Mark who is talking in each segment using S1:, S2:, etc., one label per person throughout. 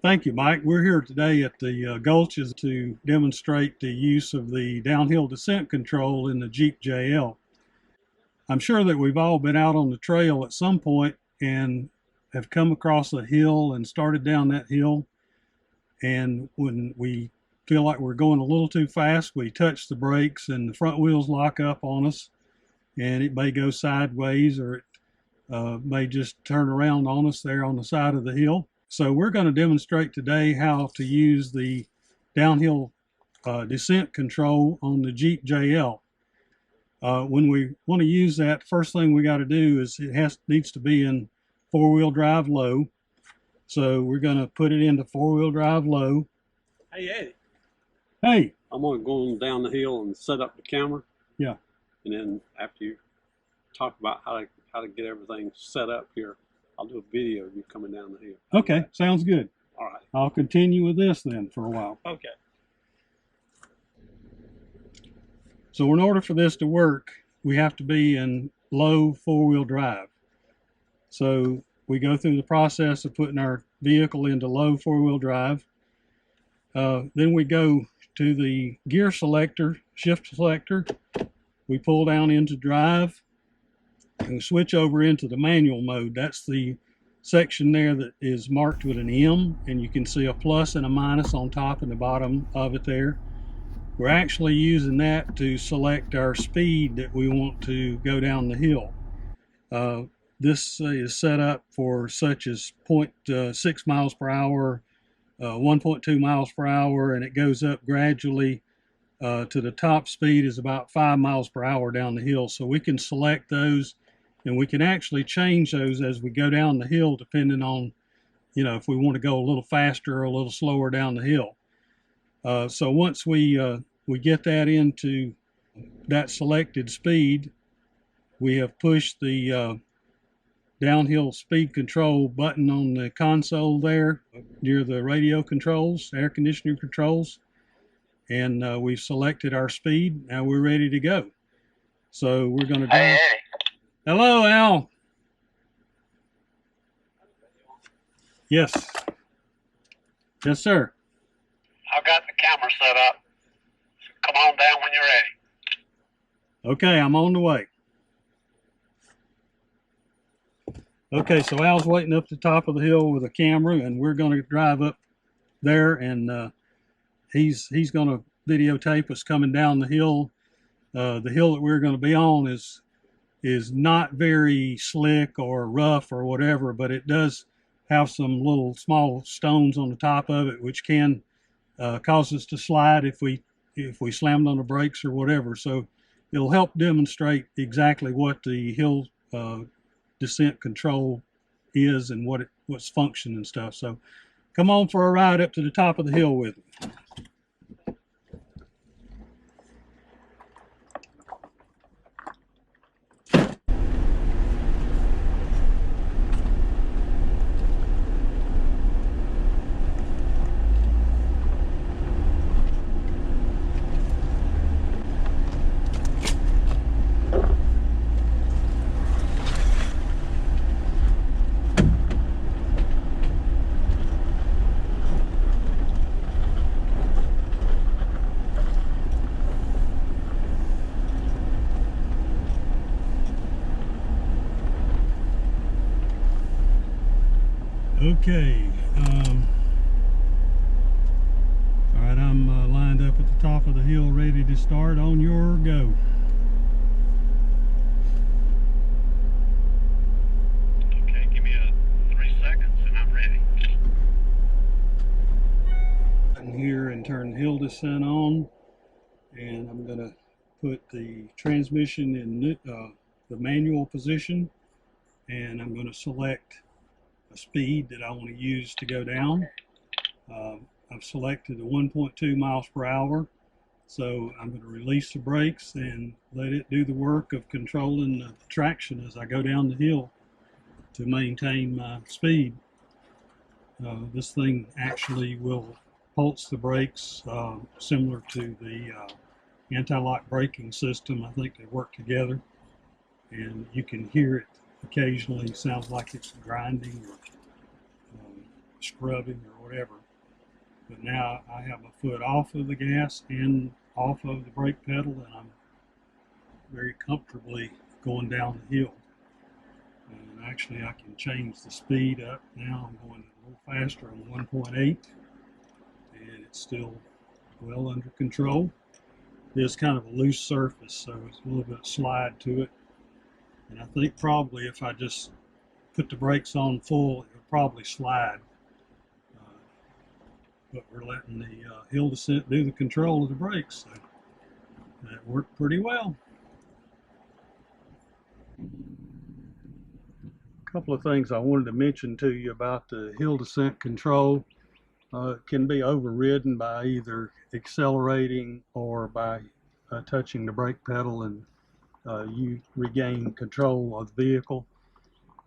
S1: Thank you, Mike. We're here today at the Gulches to demonstrate the use of the downhill descent control in the Jeep JL. I'm sure that we've all been out on the trail at some point and have come across a hill and started down that hill. And when we feel like we're going a little too fast, we touch the brakes and the front wheels lock up on us, and it may go sideways or it may just turn around on us there on the side of the hill. So we're going to demonstrate today how to use the downhill descent control on the Jeep JL. When we want to use that, first thing we got to do is needs to be in four-wheel drive low. So we're going to put it into four-wheel drive low.
S2: Hey, Eddie.
S1: Hey.
S2: I'm going to go down the hill and set up the camera.
S1: Yeah.
S2: And then after you talk about how to get everything set up here, I'll do a video of you coming down the hill.
S1: Okay, sounds good.
S2: All right.
S1: I'll continue with this then for a while.
S2: Okay.
S1: So in order for this to work, we have to be in low four-wheel drive. So we go through the process of putting our vehicle into low four-wheel drive. Then we go to the gear selector, shift selector. We pull down into drive and switch over into the manual mode. That's the section there that is marked with an M, and you can see a plus and a minus on top and the bottom of it there. We're actually using that to select our speed that we want to go down the hill. This is set up for such as 0.6 miles per hour, 1.2 miles per hour, and it goes up gradually to the top speed is about 5 miles per hour down the hill. So we can select those, and we can actually change those as we go down the hill depending on, if we want to go a little faster or a little slower down the hill. So once we get that into that selected speed, we have pushed the downhill speed control button on the console there near the radio controls, air conditioner controls, and we've selected our speed. Now we're ready to go. So we're going to do.
S3: Hey.
S1: Hello, Al. Yes. Yes, sir.
S3: I've got the camera set up. Come on down when you're ready.
S1: Okay, I'm on the way. Okay, so Al's waiting up the top of the hill with a camera, and we're going to drive up there, and he's going to videotape us coming down the hill. The hill that we're going to be on is not very slick or rough or whatever, but it does have some little small stones on the top of it, which can cause us to slide if we slammed on the brakes or whatever. So it'll help demonstrate exactly what the hill descent control is and what's function and stuff. So come on for a ride up to the top of the hill with me. Okay, all right, I'm lined up at the top of the hill ready to start. On your go.
S3: Okay, give me 3 seconds and I'm ready.
S1: I'm here and turn hill descent on, and I'm going to put the transmission in the manual position, and I'm going to select a speed that I want to use to go down. I've selected the 1.2 miles per hour, so I'm going to release the brakes and let it do the work of controlling the traction as I go down the hill to maintain my speed. This thing actually will pulse the brakes similar to the anti-lock braking system. I think they work together, and you can hear it occasionally. Sounds like it's grinding or scrubbing or whatever. But now I have my foot off of the gas and off of the brake pedal, and I'm very comfortably going down the hill. And actually I can change the speed up. Now I'm going a little faster on 1.8, and it's still well under control. It's kind of a loose surface, so it's a little bit of slide to it. And I think probably if I just put the brakes on full, it would probably slide. But we're letting the hill descent do the control of the brakes, so that worked pretty well. A couple of things I wanted to mention to you about the hill descent control. It can be overridden by either accelerating or by touching the brake pedal, and you regain control of the vehicle.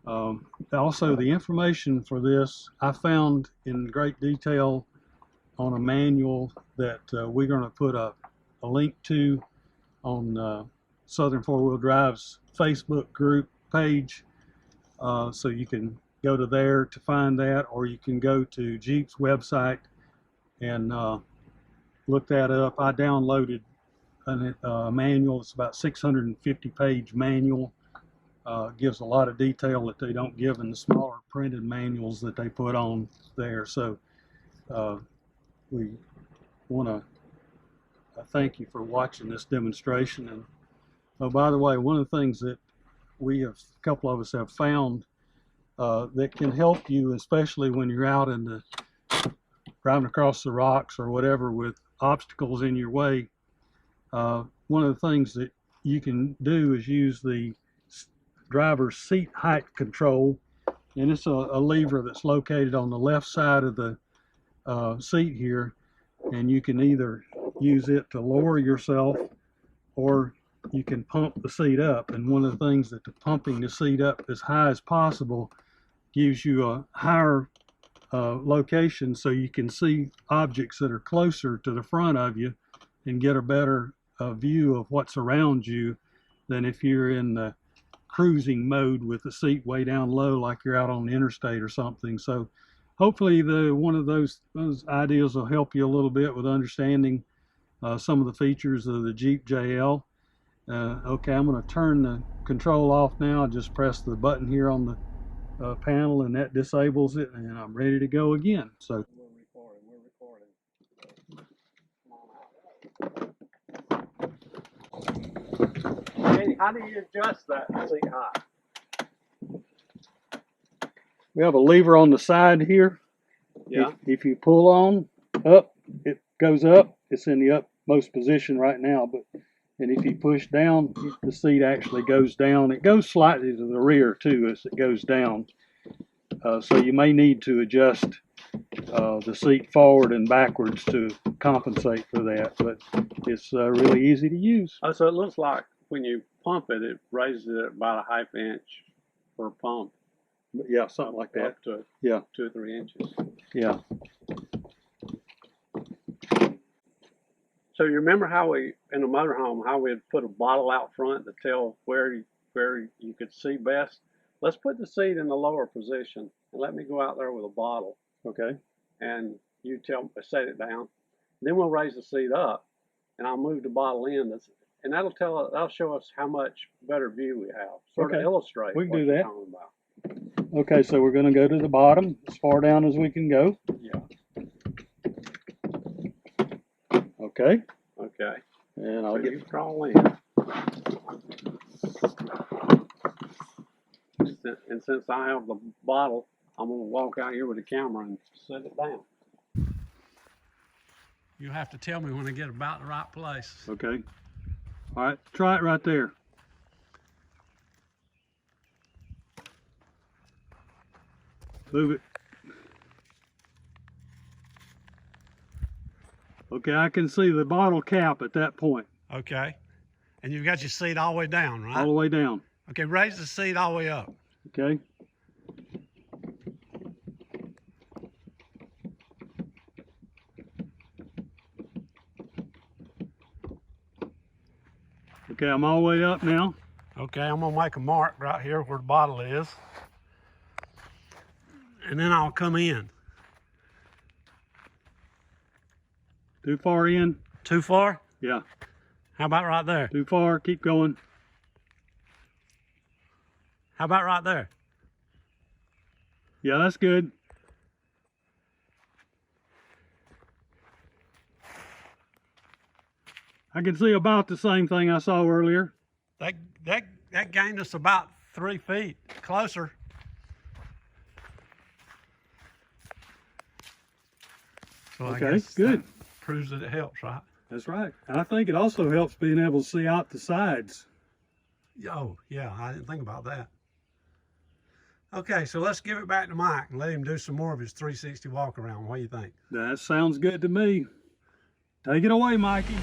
S1: Also, the information for this I found in great detail on a manual that we're going to put a link to on Southern Four-Wheel Drive's Facebook group page, so you can go to there to find that, or you can go to Jeep's website and look that up. I downloaded a manual. It's about 650-page manual. Gives a lot of detail that they don't give in the smaller printed manuals that they put on there. So we want to thank you for watching this demonstration. And oh, by the way, one of the things that a couple of us have found that can help you, especially when you're out in the driving across the rocks or whatever with obstacles in your way, one of the things that you can do is use the driver's seat height control, and it's a lever that's located on the left side of the seat here, and you can either use it to lower yourself or you can pump the seat up. And one of the things that the pumping the seat up as high as possible gives you a higher location, so you can see objects that are closer to the front of you and get a better view of what's around you than if you're in the cruising mode with the seat way down low like you're out on the interstate or something. So hopefully one of those ideas will help you a little bit with understanding some of the features of the Jeep JL. Okay, I'm going to turn the control off now. I just press the button here on the panel, and that disables it, and I'm ready to go again. So
S2: We're recording. Hey, how do you adjust that seat height?
S1: we have a lever on the side here.
S2: Yeah.
S1: If you pull on up, it goes up. It's in the upmost position right now, and if you push down, the seat actually goes down. It goes slightly to the rear too as it goes down. So you may need to adjust the seat forward and backwards to compensate for that, but it's really easy to use.
S2: Oh, so it looks like when you pump it, it raises it about a half inch per pump.
S1: Yeah, something like that.
S2: Up to
S1: Yeah.
S2: 2 or 3 inches.
S1: Yeah.
S2: So you remember how we, in the motorhome, how we'd put a bottle out front to tell where you could see best? Let's put the seat in the lower position and let me go out there with a bottle.
S1: Okay.
S2: And you set it down. Then we'll raise the seat up, and I'll move the bottle in, and that'll show us how much better view we have. Sort of illustrate
S1: we can
S2: what
S1: do
S2: you're
S1: that.
S2: talking about.
S1: Okay, so we're going to go to the bottom, as far down as we can go.
S2: Yeah.
S1: Okay.
S2: Okay.
S1: And I'll get
S2: you crawl in. And since I have the bottle, I'm going to walk out here with the camera and set it down. You have to tell me when I get about the right place.
S1: Okay. All right, try it right there. Move it. Okay, I can see the bottle cap at that point.
S2: Okay. And you've got your seat all the way down, right?
S1: All the way down.
S2: Okay, raise the seat all the way up.
S1: Okay. Okay, I'm all the way up now.
S2: Okay, I'm gonna make a mark right here where the bottle is. And then I'll come in.
S1: Too far in?
S4: Too far?
S1: Yeah.
S4: How about right there?
S1: Too far. Keep going.
S4: How about right there?
S1: Yeah, that's good. I can see about the same thing I saw earlier.
S4: That gained us about 3 feet closer. So I
S1: Okay,
S4: guess
S1: good.
S4: that proves that it helps, right?
S1: That's right. And I think it also helps being able to see out the sides.
S4: Oh, yeah, I didn't think about that. Okay, so let's give it back to Mike and let him do some more of his 360 walk around. What do you think?
S1: That sounds good to me. Take it away, Mikey.